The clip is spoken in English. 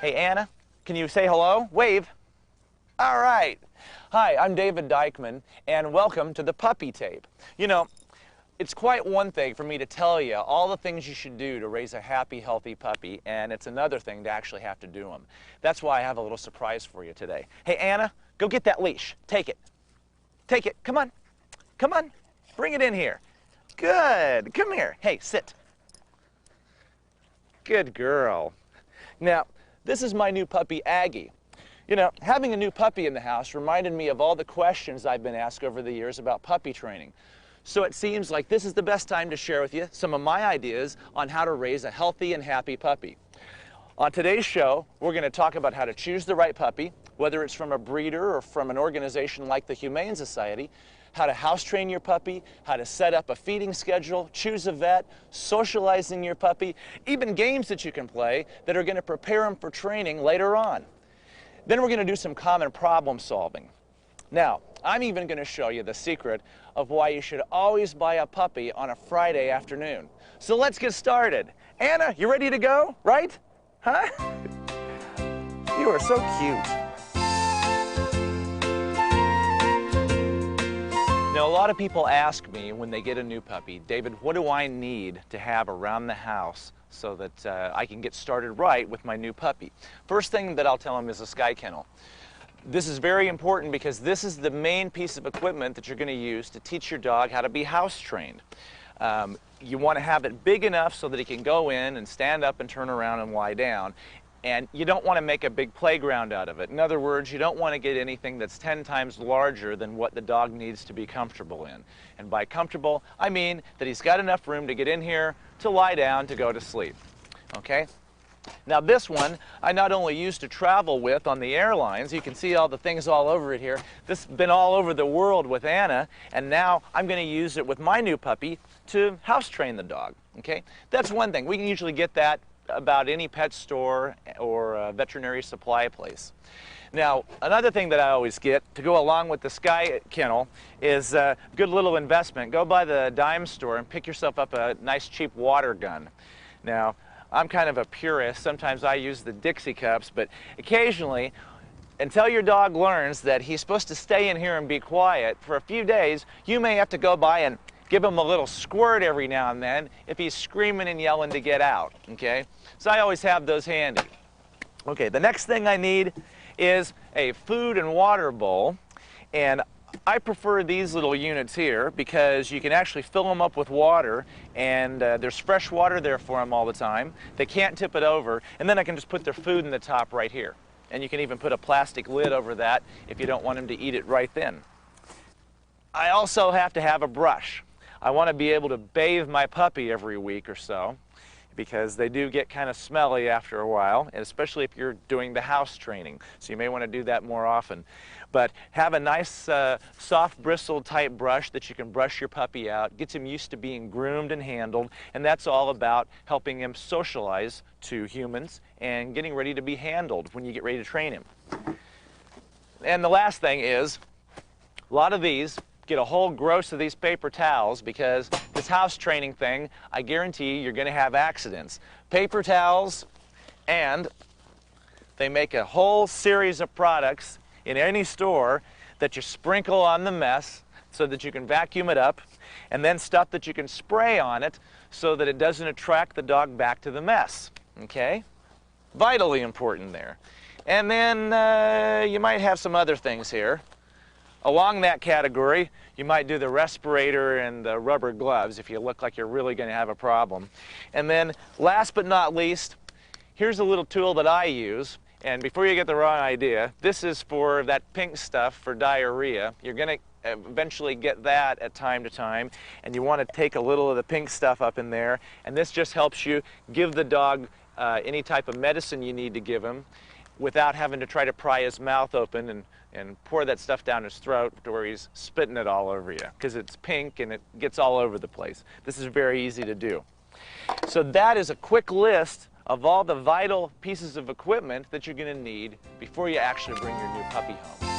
Hey, Anna, can you say hello? Wave. All right. Hi, I'm David Dikeman, and welcome to the Puppy Tape. You know, it's quite one thing for me to tell you all the things you should do to raise a happy, healthy puppy, and it's another thing to actually have to do them. That's why I have a little surprise for you today. Hey, Anna, go get that leash. Take it. Take it. Come on. Come on. Bring it in here. Good. Come here. Hey, sit. Good girl. Now, this is my new puppy, Aggie. You know, having a new puppy in the house reminded me of all the questions I've been asked over the years about puppy training. So it seems like this is the best time to share with you some of my ideas on how to raise a healthy and happy puppy. On today's show, we're going to talk about how to choose the right puppy, whether it's from a breeder or from an organization like the Humane Society, how to house train your puppy, how to set up a feeding schedule, choose a vet, socializing your puppy, even games that you can play that are going to prepare them for training later on. Then we're going to do some common problem solving. Now, I'm even going to show you the secret of why you should always buy a puppy on a Friday afternoon. So let's get started. Anna, you ready to go, right? Huh? You are so cute. Now, a lot of people ask me when they get a new puppy, David, what do I need to have around the house so that I can get started right with my new puppy? First thing that I'll tell them is a sky kennel. This is very important because this is the main piece of equipment that you're going to use to teach your dog how to be house trained. You want to have it big enough so that he can go in and stand up and turn around and lie down. And you don't want to make a big playground out of it. In other words, you don't want to get anything that's 10 times larger than what the dog needs to be comfortable in. And by comfortable, I mean that he's got enough room to get in here, to lie down, to go to sleep. Okay? Now this one, I not only used to travel with on the airlines, you can see all the things all over it here. This has been all over the world with Anna, and now I'm going to use it with my new puppy to house train the dog. Okay? That's one thing. We can usually get that about any pet store or a veterinary supply place. Now, another thing that I always get to go along with the sky kennel is a good little investment. Go by the dime store and pick yourself up a nice cheap water gun. Now, I'm kind of a purist. Sometimes I use the Dixie cups, but occasionally, until your dog learns that he's supposed to stay in here and be quiet for a few days, you may have to go by and give him a little squirt every now and then if he's screaming and yelling to get out, okay? So I always have those handy. Okay, the next thing I need is a food and water bowl, and I prefer these little units here because you can actually fill them up with water, and there's fresh water there for them all the time. They can't tip it over, and then I can just put their food in the top right here. And you can even put a plastic lid over that if you don't want them to eat it right then. I also have to have a brush. I want to be able to bathe my puppy every week or so because they do get kind of smelly after a while, and especially if you're doing the house training. So you may want to do that more often. But have a nice soft bristle type brush that you can brush your puppy out, gets him used to being groomed and handled, and that's all about helping him socialize to humans and getting ready to be handled when you get ready to train him. And the last thing is, a lot of these, get a whole gross of these paper towels because this house training thing, I guarantee you're going to have accidents. Paper towels, and they make a whole series of products in any store that you sprinkle on the mess so that you can vacuum it up, and then stuff that you can spray on it so that it doesn't attract the dog back to the mess. Okay? Vitally important there. And then you might have some other things here. Along that category, you might do the respirator and the rubber gloves if you look like you're really going to have a problem. And then, last but not least, here's a little tool that I use. And before you get the wrong idea, this is for that pink stuff for diarrhea. You're going to eventually get that at time to time, and you want to take a little of the pink stuff up in there. And this just helps you give the dog any type of medicine you need to give him without having to try to pry his mouth open and pour that stuff down his throat to where he's spitting it all over you, because it's pink and it gets all over the place. This is very easy to do. So that is a quick list of all the vital pieces of equipment that you're going to need before you actually bring your new puppy home.